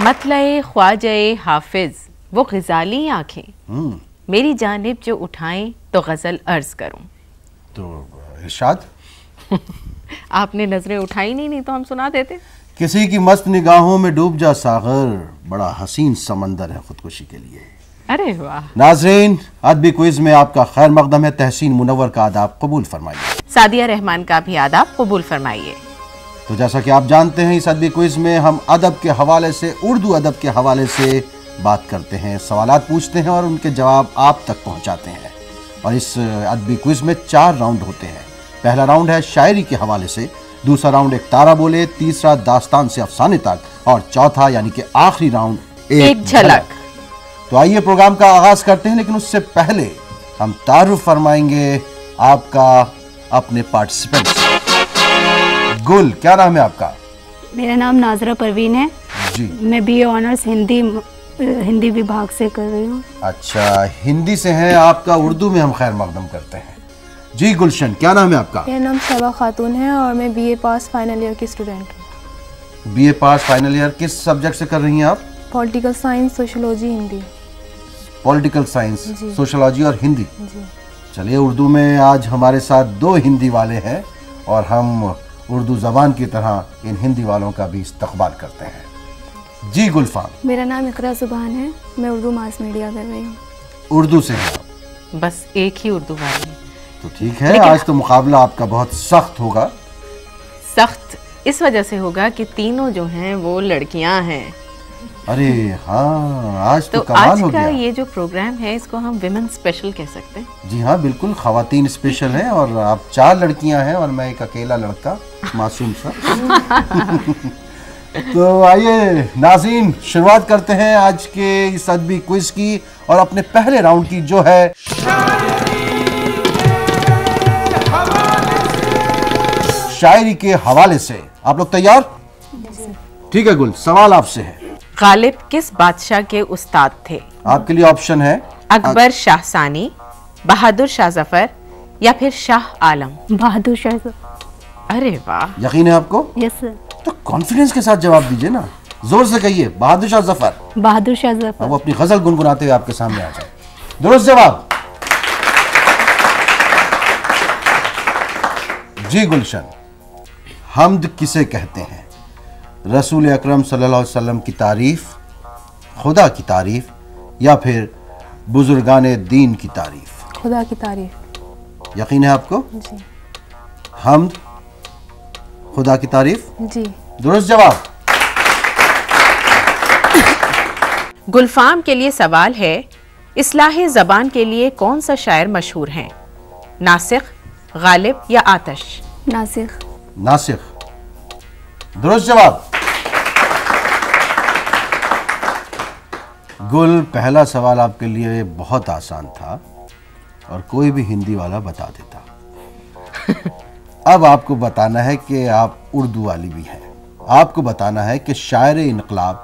मतलए ख्वाजे हाफिज वो ग़ज़ाली आँखें मेरी जानिब जो उठाएं तो गज़ल अर्ज करूं। तो इरशाद। आपने नजरें उठाई नहीं तो हम सुना देते। किसी की मस्त निगाहों में डूब जा सागर, बड़ा हसीन समंदर है खुदकुशी के लिए। अरे वाह। नाज़रीन, अदबी क्विज में आपका खैर मकदम है। तहसीन मुनव्वर का आदाब कबूल फरमाइए। सादिया रहमान का भी आदाब कबूल फरमाइए। तो जैसा कि आप जानते हैं, इस अदबी क्विज में हम अदब के हवाले से, उर्दू अदब के हवाले से बात करते हैं, सवालात पूछते हैं और उनके जवाब आप तक पहुंचाते हैं। और इस अदबी क्विज में 4 राउंड होते हैं। पहला राउंड है शायरी के हवाले से, दूसरा राउंड एक तारा बोले, तीसरा दास्तान से अफसाने तक, और चौथा यानी कि आखिरी राउंड एक झलक। तो आइए प्रोग्राम का आगाज करते हैं, लेकिन उससे पहले हम तारुफ फरमाएंगे आपका अपने पार्टिसिपेंट। गुल, क्या नाम है आपका? मेरा नाम नाजरा परवीन है जी। मैं BA ऑनर्स हिंदी विभाग से कर रही हूँ। अच्छा, हिंदी से हैं, आपका उर्दू में हम खैर मकदम करते हैं। जी गुलशन, क्या नाम है आपका? मेरा नाम शबा खातून है और मैं BA पास फाइनल ईयर की स्टूडेंट हूँ। BA पास फाइनल ईयर, किस सब्जेक्ट से कर रही हैं आप? Political science, sociology, Hindi. Political science, sociology और हिंदी। जी। चलिए, उर्दू में आज हमारे साथ 2 हिंदी वाले हैं और हम उर्दू ज़बान की तरह इन हिंदी वालों का भी इस्तकबाल करते हैं। जी गुलफाम। मेरा नाम इकरा जुबान है, मैं उर्दू मास मीडिया कर रही हूँ। उर्दू से हैं आप? बस एक ही उर्दू वाली है। तो ठीक है, आज तो मुकाबला आपका बहुत सख्त होगा। सख्त इस वजह से होगा कि तीनों जो हैं वो लड़कियां हैं। अरे हाँ, आज तो तो कमाल आज हो का गया। ये जो प्रोग्राम है इसको हम विमेन स्पेशल कह सकते हैं। जी हाँ, बिल्कुल, खवातीन स्पेशल है और आप 4 लड़कियां हैं और मैं एक अकेला लड़का मासूम सा। तो आइए नाज़रीन, शुरुआत करते हैं आज के इस अदबी क्विज की और अपने पहले राउंड की, जो है शायरी के हवाले से। आप लोग तैयार? ठीक है गुल, सवाल आपसे है। गालिब किस बादशाह के उस्ताद थे? आपके लिए ऑप्शन है अकबर शाह सानी, बहादुर शाह जफर या फिर शाह आलम। बहादुर शाह जफर। अरे वाह। यकीन है आपको? Yes sir. तो कॉन्फिडेंस के साथ जवाब दीजिए ना, जोर से कहिए। बहादुर शाह जफर। बहादुर शाह जफर। वो अपनी गजल गुनगुनाते हुए आपके सामने आ जाए। दुरुस्त जवाब। जी गुलशन, हम्द किसे कहते हैं? रसूल अकरम सल्लल्लाहु अलैहि वसल्लम की तारीफ, खुदा की तारीफ या फिर बुजुर्गाने दीन की तारीफ? खुदा की तारीफ। यकीन है आपको? जी। हम्द, खुदा की तारीफ। जी। दुरुस्त जवाब। गुलफाम के लिए सवाल है, इस्लाह ज़बान के लिए कौन सा शायर मशहूर है? नासिख, गालिब या आतश? नासिख। नासिख। दुरुस्त जवाब। गुल, पहला सवाल आपके लिए बहुत आसान था और कोई भी हिंदी वाला बता देता। अब आपको बताना है कि आप उर्दू वाली भी हैं। आपको बताना है कि शायर इनकलाब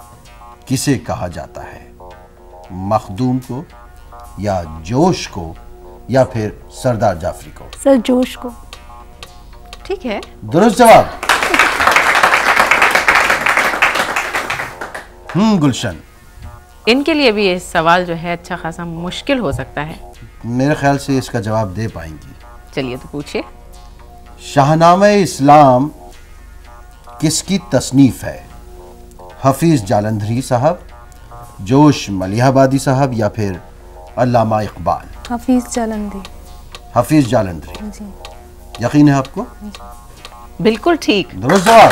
किसे कहा जाता है? मखदूम को या जोश को या फिर सरदार जाफरी को? सर जोश को। ठीक है, दुरुस्त जवाब। गुलशन, इनके लिए भी ये सवाल जो है अच्छा खासा मुश्किल हो सकता है। मेरे ख्याल से इसका जवाब दे पाएंगी। चलिए तो पूछिए। शाहनामे इस्लाम किसकी तसनीफ है? हफीज जालंधरी साहब, जोश मलिहाबादी साहब या फिर अल्लामा इकबाल? हफीज जालंधरी। हफीज जालंधरी। जी। यकीन है आपको? बिल्कुल ठीक। दुरुस्त जवाब।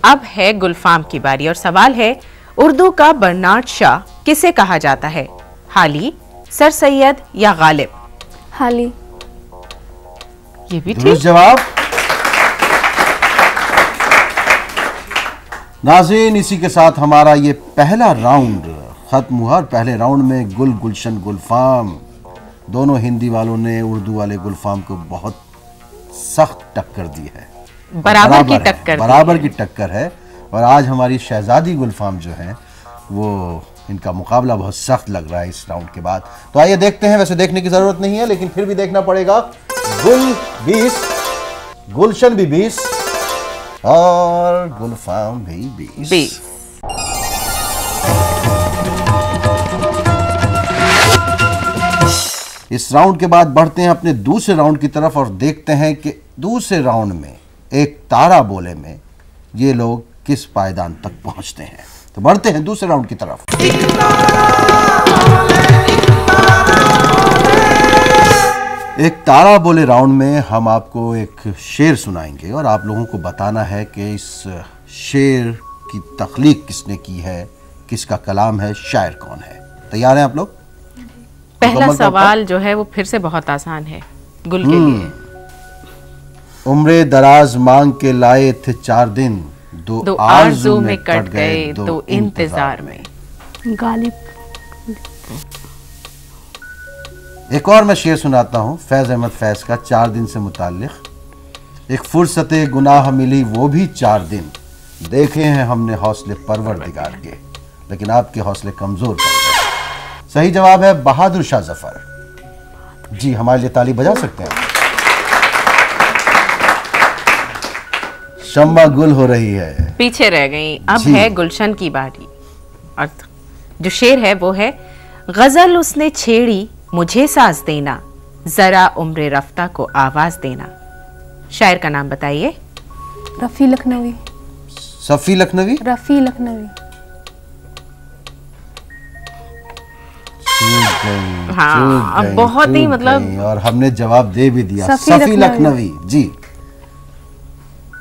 अब है गुलफाम की बारी और सवाल है, उर्दू का बर्नार्ड शाह किसे कहा जाता है? हाली, सर सैयद या गालिब? हाली। ये भी दुरुस्त ठीक। जवाब। नाज़रीन, इसी के साथ हमारा ये पहला राउंड खत्म हुआ और पहले राउंड में गुलशन गुलफाम दोनों हिंदी वालों ने उर्दू वाले गुलफाम को बहुत सख्त टक्कर दी है। बराबर की टक्कर। बराबर की टक्कर है। और आज हमारी शहजादी गुलफाम जो है वो, इनका मुकाबला बहुत सख्त लग रहा है इस राउंड के बाद। तो आइए देखते हैं, वैसे देखने की जरूरत नहीं है लेकिन फिर भी देखना पड़ेगा। गुल 20, गुलशन भी 20 और गुलफाम भी 20। इस राउंड के बाद बढ़ते हैं अपने दूसरे राउंड की तरफ और देखते हैं कि दूसरे राउंड में एक तारा बोले में ये लोग किस पायदान तक पहुंचते हैं। तो बढ़ते हैं दूसरे राउंड की तरफ। एक तारा बोले राउंड में हम आपको एक शेर सुनाएंगे और आप लोगों को बताना है कि इस शेर की तख्लीक किसने की है, किसका कलाम है, शायर कौन है। तैयार हैं आप लोग? पहला सवाल जो है वो फिर से बहुत आसान है गुल के लिए। उम्रे दराज मांग के लाए थे 4 दिन, दो आरज़ू में कट गए दो इंतजार में। गालिब। एक और मैं शेर सुनाता हूँ फैज अहमद फैज का, 4 दिन से मुताल्लिक। एक फुर्सते गुनाह मिली वो भी 4 दिन, देखे हैं हमने हौसले परवरदिगार के, लेकिन आपके हौसले कमजोर पड़ गए। सही जवाब है बहादुर शाह जफर जी। हमारे लिए ताली बजा सकते हैं? शम्मा गुल हो रही है, पीछे रह गई। अब है गुलशन की बारी। अर्थ जो शेर है वो है, गजल उसने छेड़ी मुझे साज देना, जरा उम्र रफ्ता को आवाज देना। शायर का नाम बताइए। रफ़ी लखनवी। सफ़ी लखनवी। रफ़ी लखनवी। हाँ, अब बहुत ही मतलब, और हमने जवाब दे भी दिया। सफ़ी सफ़ी लखनवी जी।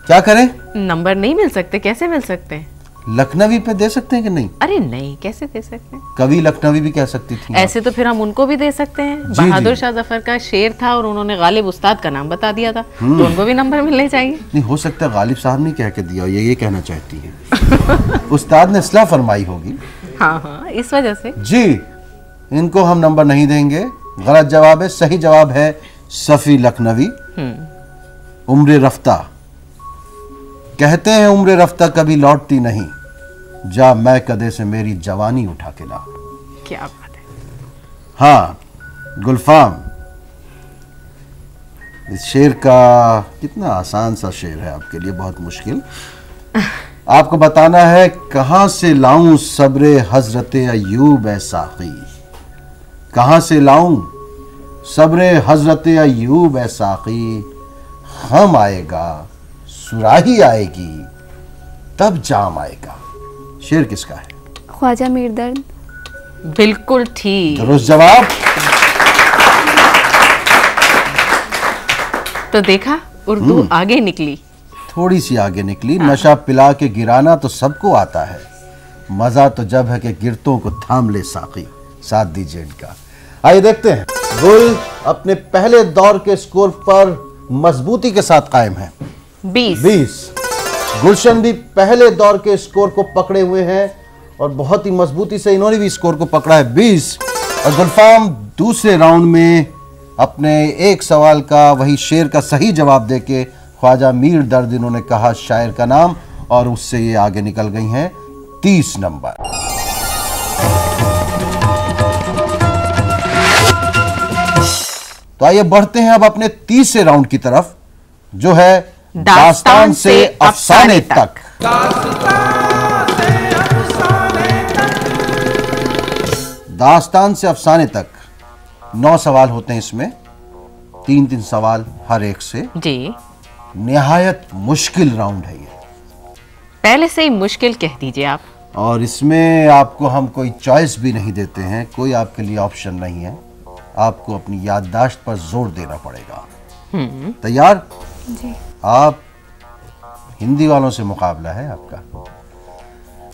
क्या करें? नंबर नहीं मिल सकते? कैसे मिल सकते हैं? लखनवी पे दे सकते हैं कि नहीं? अरे नहीं, कैसे दे सकते हैं? कवि लखनवी भी कह सकती थी। ऐसे तो फिर हम उनको भी दे सकते हैं। बहादुर शाह जफर का शेर था और उन्होंने गालिब उस्ताद का नाम बता दिया था, तो उनको भी नंबर मिलने चाहिए। नहीं हो सकता गालिब साहब ने कह के दिया, ये कहना चाहती है। उस्ताद ने इस्लाह फरमाई होगी। हाँ हाँ, इस वजह से जी। इनको हम नंबर नहीं देंगे, गलत जवाब है। सही जवाब है सफ़ी लखनवी। उम्र रफ्ता। कहते हैं उम्र रफ्ता कभी लौटती नहीं, जा मैं कदे से मेरी जवानी उठा के ला। क्या बात है। हाँ गुलफाम, इस शेर का कितना आसान सा शेर है आपके लिए, बहुत मुश्किल। आपको बताना है, कहां से लाऊं सब्रे हजरते अयूब ए साक़ी, कहां से लाऊं सब्रे हजरते अयूब ए साक़ी, हम आएगा सुराही आएगी तब जाम आएगा। शेर किसका है? ख्वाजा मीर दर्द। बिल्कुल ठीक, दुरुस्त जवाब। तो देखा, उर्दू आगे निकली, थोड़ी सी आगे निकली। नशा पिला के गिराना तो सबको आता है, मजा तो जब है कि गिरतों को थाम ले साकी। साथ दीजिए इनका। आइए देखते हैं। गुल अपने पहले दौर के स्कोर पर मजबूती के साथ कायम है, 20। गुलशन भी पहले दौर के स्कोर को पकड़े हुए हैं और बहुत ही मजबूती से इन्होंने भी स्कोर को पकड़ा है, 20। और गुलफाम दूसरे राउंड में अपने एक सवाल का, वही शेर का सही जवाब देके ख्वाजा मीर दर्द इन्होंने कहा शायर का नाम, और उससे ये आगे निकल गई हैं 30 नंबर। तो आइए बढ़ते हैं अब अपने तीसरे राउंड की तरफ, जो है दास्तान से अफसाने तक। दास्तान से अफसाने तक 9 सवाल होते हैं इसमें, 3-3 सवाल हर एक से जी। निहायत मुश्किल राउंड है ये, पहले से ही मुश्किल कह दीजिए आप। और इसमें आपको हम कोई चॉइस भी नहीं देते हैं, कोई आपके लिए ऑप्शन नहीं है, आपको अपनी याददाश्त पर जोर देना पड़ेगा। तैयार? जी। आप हिंदी वालों से मुकाबला है आपका।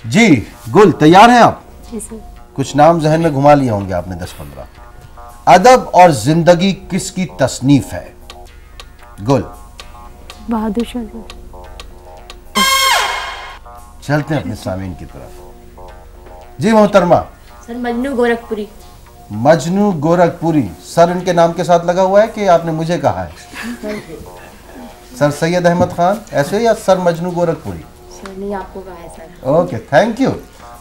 जी गुल, तैयार हैं आप? जी सर। कुछ नाम जहन में घुमा लिए होंगे आपने 10-15। अदब और जिंदगी किसकी तसनीफ है? गुल। बहादुर शाह। चलते हैं अपने सामीन की तरफ। जी मोहतरमा। सर मजनू गोरखपुरी। मजनू गोरखपुरी। सर इनके नाम के साथ लगा हुआ है कि आपने मुझे कहा है? सर सैयद अहमद खान ऐसे, या सर मजनू गोरखपुरी? सर नहीं, आपको कहा है sir. Okay, thank you.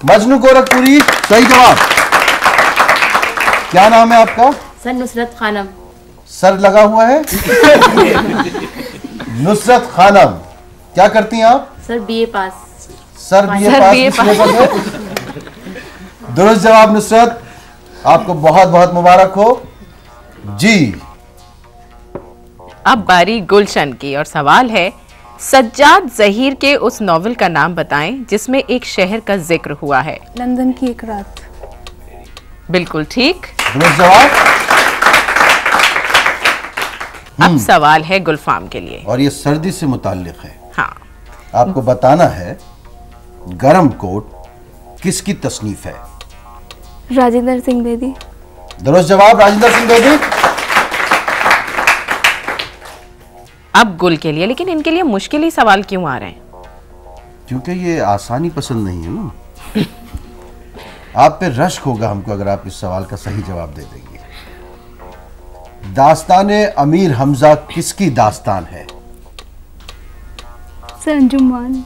Majnu Gorakhpuri सही जवाब। क्या नाम है आपका? सर नुसरत खानम। सर लगा हुआ है। नुसरत खानम, क्या करती हैं आप? सर बीए पास। सर बीए पास किस लेवल है? दुरुस्त जवाब नुसरत, आपको बहुत बहुत मुबारक हो जी। अब बारी गुलशन की और सवाल है सज्जाद जहीर के उस नॉवेल का नाम बताएं जिसमें एक शहर का जिक्र हुआ है। लंदन की एक रात। बिल्कुल ठीक। दुरुस्त जवाब। अब सवाल है गुलफाम के लिए और ये सर्दी से मुताल्लिक है। हाँ, आपको बताना है गरम कोट किसकी तसनीफ है? राजेंद्र सिंह बेदी। दुरुस्त जवाब, राजेंद्र सिंह बेदी। अब गुल के लिए, लेकिन इनके लिए मुश्किल ही सवाल क्यों आ रहे हैं? क्योंकि ये आसानी पसंद नहीं है ना। आप पे रश्क होगा हमको अगर आप इस सवाल का सही जवाब दे देंगे। दास्ताने अमीर हमजा किसकी दास्तान है? सर अंजुमान।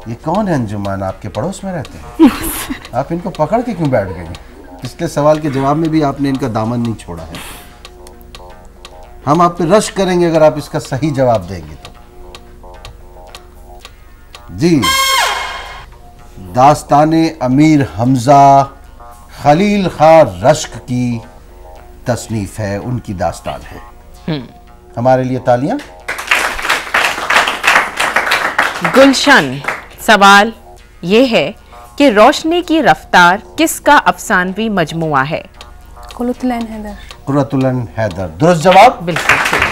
ये कौन है अंजुमान? आपके पड़ोस में रहते हैं? आप इनको पकड़ के क्यों बैठ गए? पिछले सवाल के जवाब में भी आपने इनका दामन नहीं छोड़ा है। हम आप पे रश करेंगे अगर आप इसका सही जवाब देंगे तो। जी, दास्ताने अमीर हमजा खलील खान रश्क की तसनीफ है, उनकी दास्तान है। हमारे लिए तालियां। गुलशन, सवाल ये है कि रोशनी की रफ्तार किसका अफसानवी मजमुआ है? कुरतुल-ऐन हैदर। कुर्रतुल-ऐन हैदर। दुरुस्त जवाब। बिल्कुल ठीक।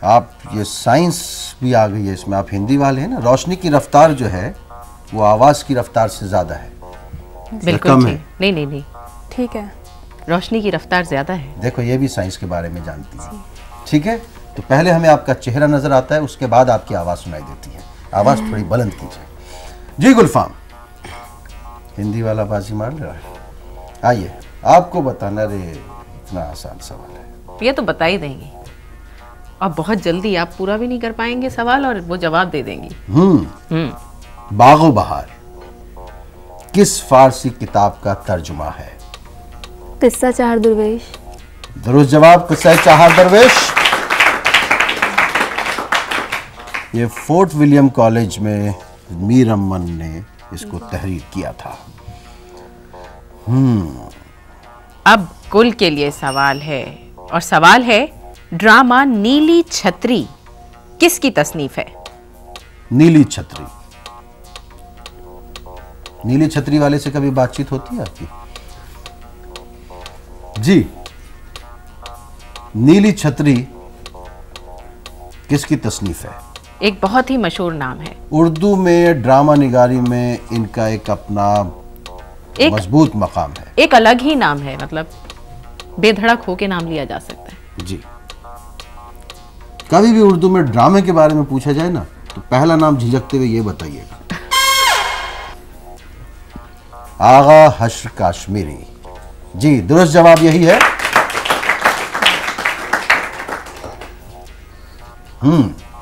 आप ये साइंस भी आ गई है इसमें, आप हिंदी वाले हैं ना। रोशनी की रफ्तार जो है वो आवाज की रफ्तार से ज्यादा है। बिल्कुल कम ठीक। है। नहीं नहीं नहीं, ठीक है। रोशनी की रफ्तार ज्यादा है। देखो ये भी साइंस के बारे में जानती है। ठीक है, तो पहले हमें आपका चेहरा नजर आता है, उसके बाद आपकी आवाज सुनाई देती है। आवाज थोड़ी बुलंद कीजिए जी। गुलफाम, हिंदी वाला बाजी मार ले रहा है। आइए आपको बताना, रे इतना आसान सवाल है। ये तो बता ही देंगे और बहुत जल्दी, आप पूरा भी नहीं कर पाएंगे सवाल और वो जवाब दे देंगी। बागो बहार किस फारसी किताब का तर्जुमा है? किस्सा चार दरवेश। दुरुस्त जवाब, किस्सा चार दरवेश। ये फोर्ट विलियम कॉलेज में मीर अमन ने इसको तहरीर किया था। अब गुल के लिए सवाल है और सवाल है ड्रामा नीली छतरी किसकी तसनीफ है? नीली छतरी। नीली छतरी वाले से कभी बातचीत होती है आपकी? जी, नीली छतरी किसकी तसनीफ है? एक बहुत ही मशहूर नाम है। उर्दू में ड्रामा निगारी में इनका एक अपना मजबूत मकाम है। एक अलग ही नाम है, मतलब बेधड़क होके नाम लिया जा सकता है। जी, कभी भी उर्दू में ड्रामे के बारे में पूछा जाए ना तो पहला नाम झिझकते हुए ये बताइएगा, आगा हश्र काश्मीरी। जी, दुरुस्त जवाब यही है।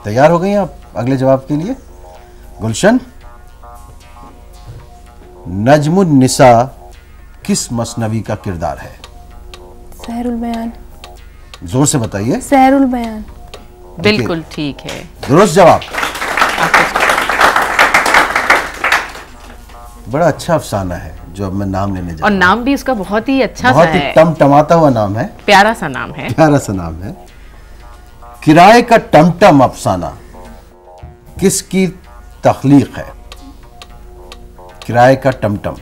तैयार हो गई आप अगले जवाब के लिए? गुलशन, नजमुन निसा किस मसनवी का किरदार है? सहरुल बयान। जोर से बताइए। सहरुल बयान। बिल्कुल ठीक है। दुरुस्त जवाब। बड़ा अच्छा अफसाना है जो अब मैं नाम लेने जा और रहा हूं। नाम भी उसका बहुत ही अच्छा सा बहुत ही है, टमटमाता हुआ नाम है, प्यारा सा नाम है। प्यारा सा नाम है। किराए का टमटम अफसाना किसकी तख्लीक है? किराए का टमटम।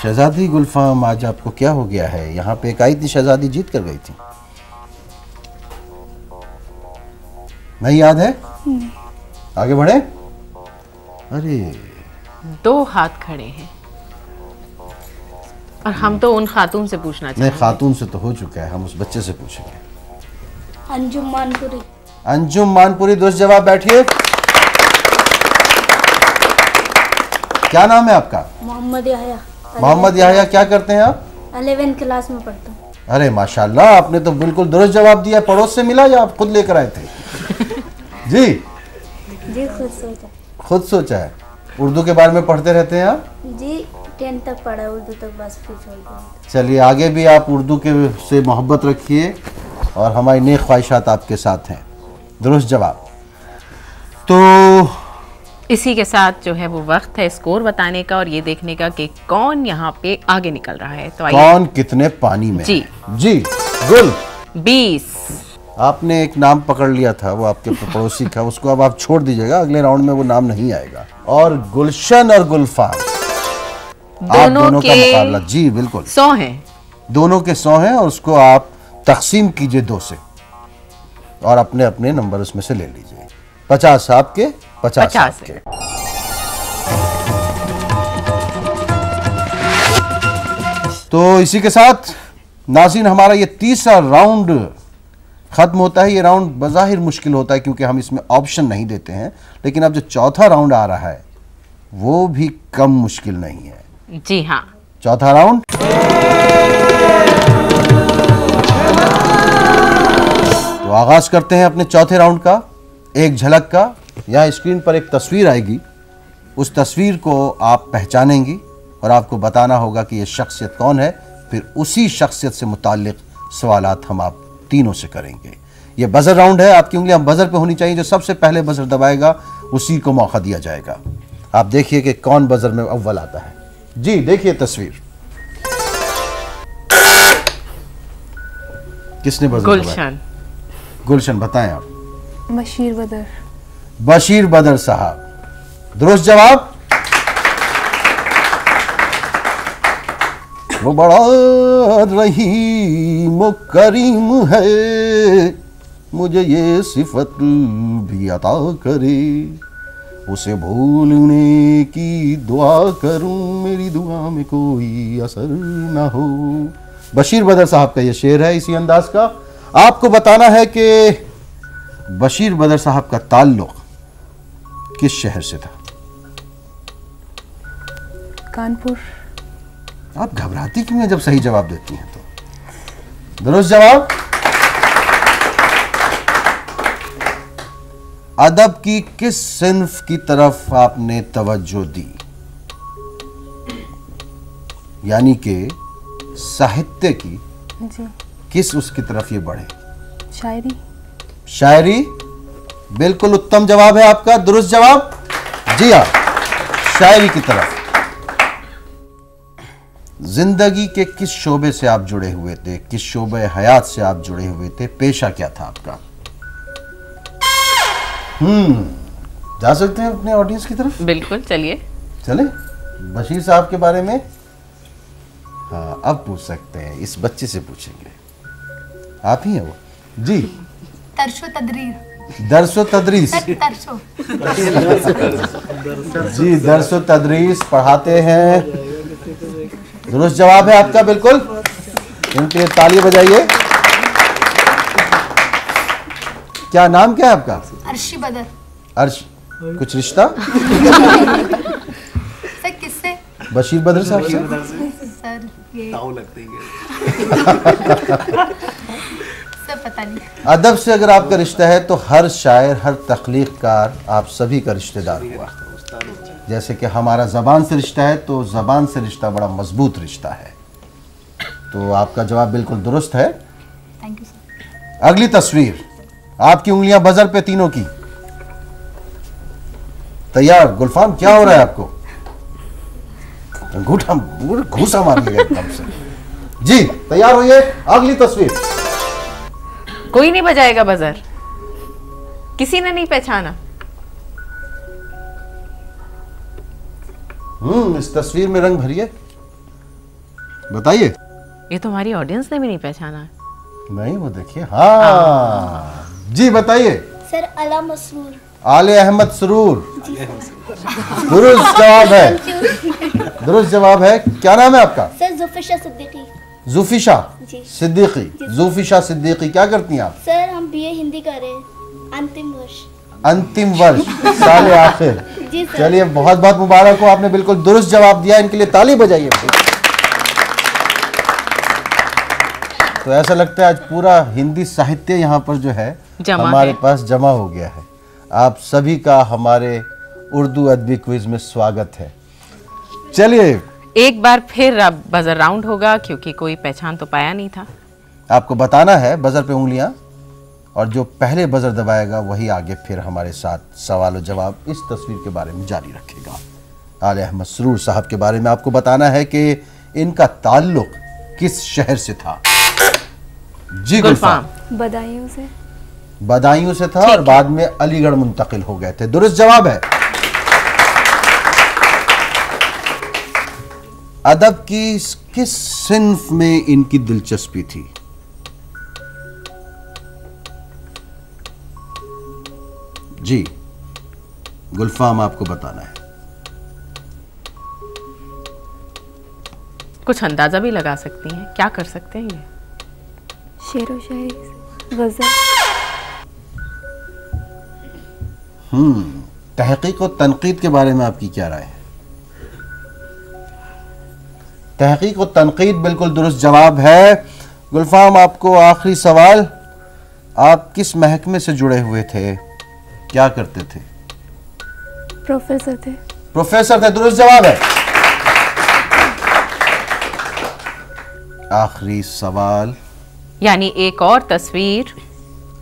शहजादी गुलफाम, आज आपको क्या हो गया है? यहाँ पे एक आई थी शहजादी, जीत कर गई थी, नहीं याद है? आगे बढ़े। अरे 2 हाथ खड़े हैं और हम तो उन खातून से पूछना नहीं, चाहेंगे। खातून से तो हो चुका है, हम उस बच्चे से पूछेंगे। अंजुम मानपुरी। अंजुम मानपुरी, दुरुस्त जवाब। बैठिए। क्या नाम है आपका? मोहम्मद याहया। मोहम्मद याहया। क्या करते हैं आप? 11th क्लास में पढ़ता हूँ। अरे माशाल्लाह, आपने तो बिल्कुल दुरुस्त जवाब दिया। पड़ोस से मिला या आप खुद लेकर आए थे? जी जी खुद सोचा। खुद सोचा है। उर्दू के बारे में पढ़ते रहते हैं आप? जी 10 तक पढ़ा, उर्दू तक बस फिर छोड़ दिया। चलिए आगे भी आप उर्दू के से मोहब्बत रखिए और हमारी नेक ख्वाहिशात आपके साथ हैं। दुरुस्त जवाब। तो इसी के साथ जो है वो वक्त है स्कोर बताने का और ये देखने का कि कौन यहाँ पे आगे निकल रहा है। तो कौन कितने पानी में जी है। जी गुल 20। आपने एक नाम पकड़ लिया था, वो आपके पड़ोसी का, उसको अब आप छोड़ दीजिएगा, अगले राउंड में वो नाम नहीं आएगा। और गुलशन और गुलफाम आप दोनों का मुकाबला। जी बिल्कुल 100 हैं, दोनों के 100 हैं और उसको आप तकसीम कीजिए 2 से और अपने अपने नंबर उसमें से ले लीजिए। 50 आपके 50 आपके। तो इसी के साथ नाज़रीन हमारा ये तीसरा राउंड खत्म होता है। ये राउंड बज़ाहिर मुश्किल होता है क्योंकि हम इसमें ऑप्शन नहीं देते हैं, लेकिन अब जो चौथा राउंड आ रहा है वो भी कम मुश्किल नहीं है। जी हाँ, चौथा राउंड। तो आगाज करते हैं अपने चौथे राउंड का। एक झलक का, यहाँ स्क्रीन पर एक तस्वीर आएगी, उस तस्वीर को आप पहचानेंगी और आपको बताना होगा कि ये शख्सियत कौन है। फिर उसी शख्सियत से मुताल्लिक सवालात हम आप तीनों से करेंगे। ये बजर राउंड है, आपकी उंगलियां बजर पे होनी चाहिए। जो सबसे पहले बजर दबाएगा उसी को मौका दिया जाएगा। आप देखिए कि कौन बजर में अव्वल आता है। जी देखिए तस्वीर, किसने बजर दबाया? गुलशन। गुलशन बताएं आप। बशीर बदर। बशीर बदर साहब, दुरुस्त जवाब। वो बड़ा रहीम करीम है, मुझे ये सिफत भी अता करे, उसे भूलने की दुआ करूं, मेरी दुआ में कोई असर ना हो। बशीर बदर साहब का ये शेर है इसी अंदाज का। आपको बताना है कि बशीर बदर साहब का ताल्लुक किस शहर से था? कानपुर। आप घबराती क्यों हैं जब सही जवाब देती हैं? तो दुरुस्त जवाब। अदब की किस सिन्फ की तरफ आपने तवज्जो दी? यानी कि साहित्य की जी। किस उसकी तरफ ये बढ़े? शायरी। शायरी बिल्कुल उत्तम जवाब है आपका, दुरुस्त जवाब। जी हाँ, शायरी की तरफ। जिंदगी के किस शोबे से आप जुड़े हुए थे? किस शोबे हयात से आप जुड़े हुए थे? पेशा क्या था आपका? जा सकते हैं अपने ऑडियंस की तरफ? बिल्कुल, चलिए चले। बशीर साहब के बारे में हाँ अब पूछ सकते हैं, इस बच्चे से पूछेंगे। आप ही हैं वो? जी। तरशो तदरीर। दरसो तदरीस। तरशो। जी दरसो तदरीस पढ़ाते हैं। दुरुस्त जवाब है आपका बिल्कुल। इनके लिए तालियां बजाइए। क्या नाम क्या है आपका? अर्शी बदर। अर्श, कुछ रिश्ता? सर किससे? बशीर बदर साहब से। सर ये सर पता नहीं। अदब से अगर आपका रिश्ता है तो हर शायर, हर तख्लीक़कार आप सभी का रिश्तेदार हुआ। जैसे कि हमारा ज़बान से रिश्ता है तो ज़बान से रिश्ता बड़ा मजबूत रिश्ता है। तो आपका जवाब बिल्कुल दुरुस्त है। Thank you sir. अगली तस्वीर, आपकी उंगलियां बजर पे तीनों की। तैयार? गुलफाम क्या हो रहा है आपको? अंगूठा घूसा मार लिया एकदम से। जी तैयार होइए, अगली तस्वीर। कोई नहीं बजाएगा बजर? किसी ने नहीं पहचाना? इस तस्वीर में रंग भरिए, बताइए। ये तो हमारी ऑडियंस ने भी नहीं पहचाना। नहीं वो देखिए। हाँ जी बताइए। सर अला मसरूर। आले अहमद सरूर, दुरुस्त जवाब है। दुरुस्त जवाब है। क्या नाम है आपका? सर जुफिशा सिद्दीकी। जुफिशा जी। सिद्दीकी। जुफिशा सिद्दीकी, क्या करती हैं आप? सर हम बीए हिंदी कर रहे हैं, अंतिम वर्ष। अंतिम वर्ष, साल आखिर। जी सर। चलिए बहुत बहुत मुबारक हो, आपने बिल्कुल दुरुस्त जवाब दिया। इनके लिए ताली बजाइए। तो ऐसा लगता है आज पूरा हिंदी साहित्य यहाँ पर जो है हमारे पास जमा हो गया है। आप सभी का हमारे उर्दू अदबी क्विज में स्वागत है। चलिए एक बार फिर अब बजर राउंड होगा क्योंकि कोई पहचान तो पाया नहीं था। आपको बताना है बजर पे उंगलियां, और जो पहले बजर दबाएगा वही आगे फिर हमारे साथ सवाल और जवाब इस तस्वीर के बारे में जारी रखेगा। आले अहमद सरूर साहब के बारे में आपको बताना है कि इनका ताल्लुक किस शहर से था। जी गुलफाम। बदायूं से। बदायूं से था और बाद में अलीगढ़ मुंतकिल हो गए थे। दुरुस्त जवाब है। अदब की किस सिन्फ में इनकी दिलचस्पी थी? जी गुलफाम, आपको बताना है। कुछ अंदाजा भी लगा सकती हैं, क्या कर सकते हैं ये? शेर व शायरी, गजल। तहकीक और तनकीद के बारे में आपकी क्या राय है? तहकीक और तनकीद बिल्कुल दुरुस्त जवाब है। गुलफाम, आपको आखिरी सवाल, आप किस महकमे से जुड़े हुए थे, क्या करते थे? प्रोफेसर थे। प्रोफेसर थे, दुरुस्त जवाब है। आखिरी सवाल, यानी एक और तस्वीर,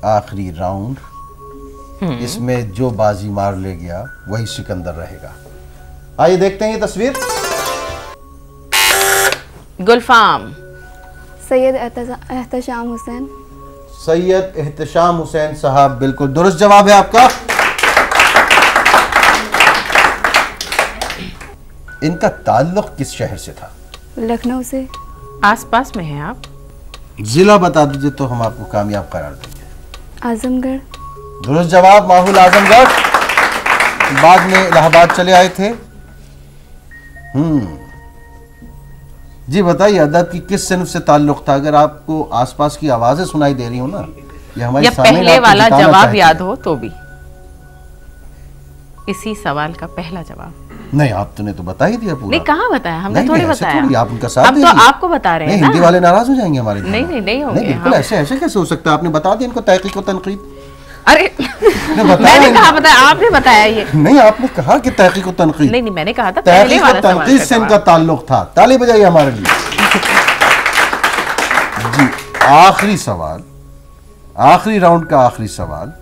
आखिरी राउंड, इसमें जो बाजी मार ले गया वही सिकंदर रहेगा। आइए देखते हैं ये तस्वीर। गुलफाम। सैयद एहतशाम हुसैन। सैयद एहतशाम हुसैन साहब, बिल्कुल दुरुस्त जवाब है आपका। इनका ताल्लुक किस शहर से था? लखनऊ से। आसपास में हैं आप? जिला बता दीजिए तो हम आपको कामयाब करार देंगे। आजमगढ़। दुरुस्त जवाब, माहौल आजमगढ़। बाद में इलाहाबाद चले आए थे। जी बताइए, अदब की किस सिन्फ से ताल्लुक था? अगर आपको आसपास की आवाजें सुनाई दे रही हो ना, ये हमारी या सामने पहले आपको वाला जिताना जवाब चाहती याद है। हो तो भी, इसी सवाल का पहला जवाब। नहीं, आपने तो बता ही दिया पूरा। नहीं, कहाँ बताया हमने? नहीं, थोड़ी नहीं, ऐसे बताया। थोड़ी, आप उनका साथ अब दे तो रही हैं। आपको बता रहे हैं नहीं, ना। हिंदी वाले नाराज हो जाएंगे हमारे। नहीं होंगे बिल्कुल हम। ऐसे कैसे हो सकता है? आपने बता दिया इनको तहकीक और तनकीद। अरे मैंने कहा बताया, आपने बताया ये। नहीं, आपने कहा कि तहकीक और तनकीद। नहीं, मैंने कहा था पहले तहकीक वाला और सवाल तनकीद का से इनका जवाब। ताल्लुक था। ताली बजाइए हमारे लिए। जी, आखिरी सवाल, आखिरी राउंड का आखिरी सवाल,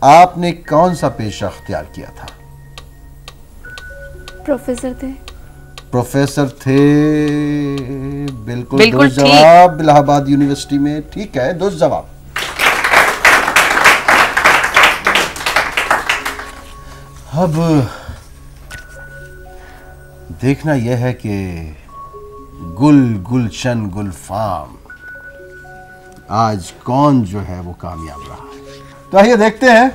आपने कौन सा पेशा अख्तियार किया था? प्रोफेसर थे। प्रोफेसर थे, बिल्कुल बिल्कुल दुरुस्त जवाब। इलाहाबाद यूनिवर्सिटी में। ठीक है, दुरुस्त जवाब। अब देखना यह है कि गुलशन गुलफाम आज कौन जो है वो कामयाब रहा। तो आइए देखते हैं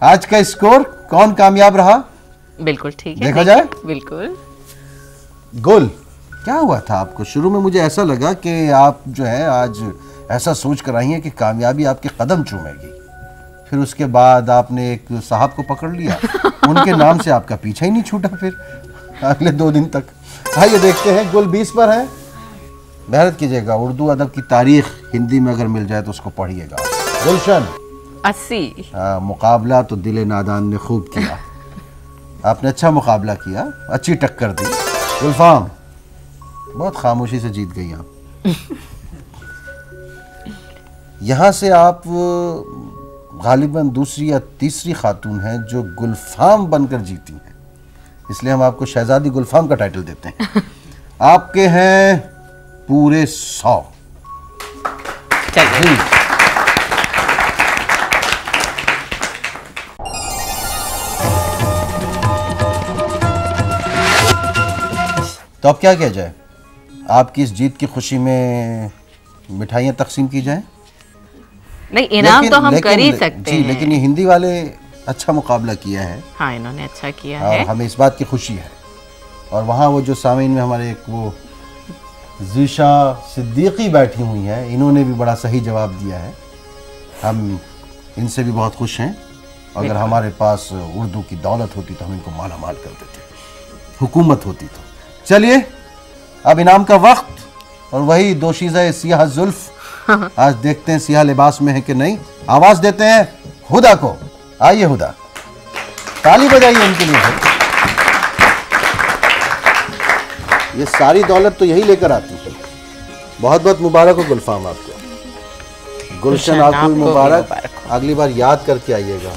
आज का स्कोर, कौन कामयाब रहा। बिल्कुल ठीक है, देखा जाए। बिल्कुल। गुल, क्या हुआ था आपको? शुरू में मुझे ऐसा लगा कि आप जो है आज ऐसा सोच कर आई हैं कि कामयाबी आपके कदम चूमेगी। फिर उसके बाद आपने एक साहब को पकड़ लिया, उनके नाम से आपका पीछा ही नहीं छूटा फिर अगले 2 दिन तक। आइए देखते हैं। गुल 20 पर है। मेहनत कीजिएगा, उर्दू अदब की तारीख हिंदी में अगर मिल जाए तो उसको पढ़िएगा। गुलशन 80। मुकाबला तो दिले नादान ने खूब किया। आपने अच्छा मुकाबला किया, अच्छी टक्कर दी। गुलफाम बहुत खामोशी से जीत गई आप। यहां से आप गालिबन दूसरी या तीसरी खातून हैं जो गुलफाम बनकर जीती हैं, इसलिए हम आपको शहजादी गुलफाम का टाइटल देते हैं। आपके हैं पूरे 100। चलिए। तो अब क्या किया जाए? आपकी इस जीत की खुशी में मिठाइयाँ तकसीम की जाए? नहीं, इनाम तो हम कर ही सकते हैं। लेकिन ये हिंदी वाले अच्छा मुकाबला किया है। हाँ, इन्होंने अच्छा किया और है। हमें इस बात की खुशी है। और वहाँ वो जो सामीन में हमारे एक वो ज़ीशा सिद्दीकी बैठी हुई हैं, इन्होंने भी बड़ा सही जवाब दिया है। हम इनसे भी बहुत खुश हैं। अगर हमारे पास उर्दू की दौलत होती तो हम इनको माला माल कर देते, हुकूमत होती तो। चलिए अब इनाम का वक्त, और वही दोशीज़ा सियाह जुल्फ। आज देखते हैं सियाह लिबास में है कि नहीं। आवाज देते हैं हुदा को। आइए हुदा, ताली बजाइए उनके लिए। ये सारी दौलत तो यही लेकर आती है। बहुत बहुत मुबारक हो गुलफाम आपको। गुलशन आपको भी मुबारक। अगली बार याद करके आइएगा।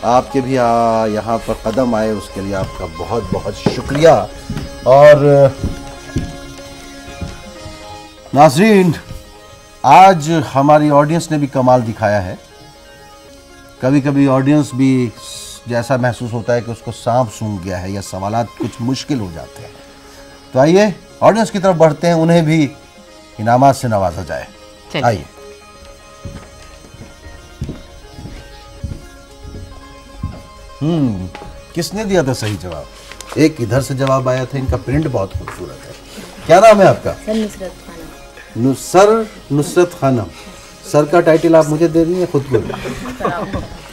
आपके भी यहाँ पर कदम आए उसके लिए आपका बहुत बहुत शुक्रिया। और नाज़रीन, आज हमारी ऑडियंस ने भी कमाल दिखाया है। कभी कभी ऑडियंस भी जैसा महसूस होता है कि उसको सांप सूंघ गया है या सवालात कुछ मुश्किल हो जाते हैं। तो आइए ऑडियंस की तरफ बढ़ते हैं, उन्हें भी इनामात से नवाजा जाए। आइए। किसने दिया था सही जवाब? एक इधर से जवाब आया था। इनका प्रिंट बहुत खूबसूरत है। क्या नाम है आपका? नुसरत खानम। सर का टाइटल आप मुझे दे रही हैं, खुद को?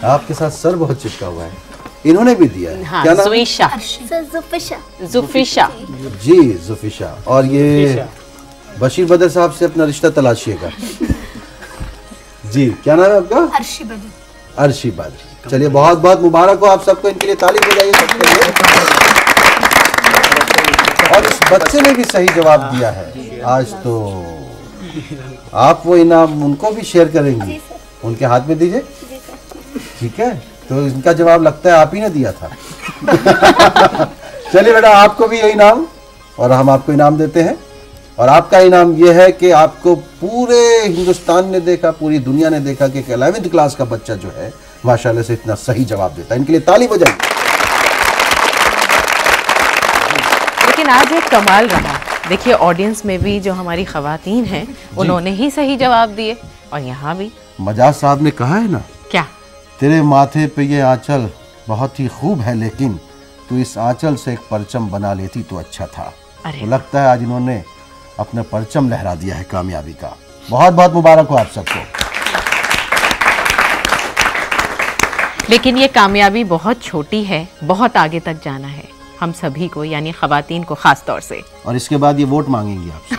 आपके साथ सर बहुत चिपका हुआ है। इन्होंने भी दिया है। हाँ, क्या नाम? जुफिशा। जी जुफिशा। और ये बशीर बदर साहब से अपना रिश्ता तलाशिएगा। जी क्या नाम है आपका? अर्शी बदर। चलिए बहुत बहुत मुबारक हो आप सबको। इनके लिए ताली बजाइए सबके लिए। और इस बच्चे ने भी सही जवाब दिया है। आज तो आप वो इनाम उनको भी शेयर करेंगी। उनके हाथ में दीजिए। ठीक है, तो इनका जवाब लगता है आप ही ने दिया था। चलिए बेटा, आपको भी ये इनाम, और हम आपको इनाम देते हैं। और आपका इनाम ये है कि आपको पूरे हिंदुस्तान ने देखा, पूरी दुनिया ने देखा कि 11वीं क्लास का बच्चा जो है माशाल्लाह से इतना सही जवाब देता है। इनके लिए ताली बजाइए। लेकिन आज एक कमाल रहा। देखिए ऑडियंस में भी जो हमारी खवातीन हैं उन्होंने ही सही जवाब दिए, और यहाँ भी मजाज साहब ने कहा है ना, क्या तेरे माथे पे ये आंचल बहुत ही खूब है, लेकिन तू इस आंचल से एक परचम बना लेती तो अच्छा था। अरे तो लगता है आज इन्होंने अपना परचम लहरा दिया है कामयाबी का। बहुत बहुत मुबारक हो आप सबको। लेकिन ये कामयाबी बहुत छोटी है, बहुत आगे तक जाना है हम सभी को, यानी खवातीन को खास तौर से। और इसके बाद ये वोट मांगेंगी आपसे।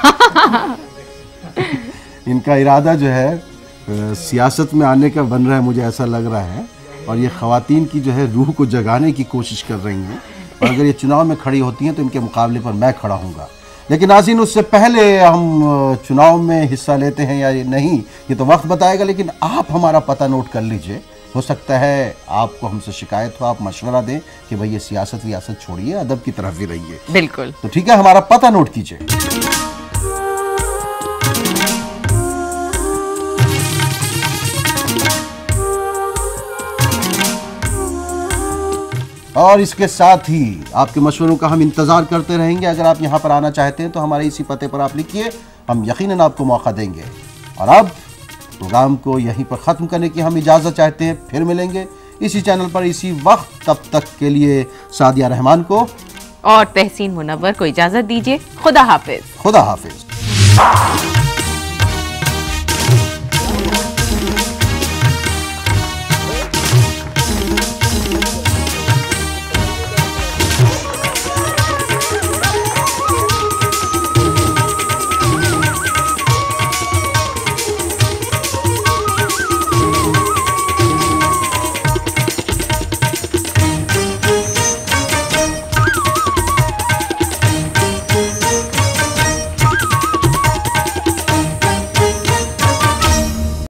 इनका इरादा जो है सियासत में आने का बन रहा है, मुझे ऐसा लग रहा है। और ये खवातीन की जो है रूह को जगाने की कोशिश कर रही हैं। और अगर ये चुनाव में खड़ी होती हैं तो इनके मुकाबले पर मैं खड़ा हूँगा। लेकिन नाज़रीन, उससे पहले हम चुनाव में हिस्सा लेते हैं या नहीं ये तो वक्त बताएगा। लेकिन आप हमारा पता नोट कर लीजिए। हो सकता है आपको हमसे शिकायत हो, आप मशवरा दें कि भाई ये सियासत वियासत छोड़िए, अदब की तरफ भी रहिए। बिल्कुल। तो ठीक है, हमारा पता नोट कीजिए। और इसके साथ ही आपके मशवरों का हम इंतज़ार करते रहेंगे। अगर आप यहाँ पर आना चाहते हैं तो हमारे इसी पते पर आप लिखिए, हम यकीनन आपको मौका देंगे। और अब प्रोग्राम को यहीं पर ख़त्म करने की हम इजाज़त चाहते हैं। फिर मिलेंगे इसी चैनल पर इसी वक्त। तब तक के लिए सादिया रहमान को और तहसीन मुनव्वर को इजाज़त दीजिए। खुदा हाफिज। खुदा हाफिज।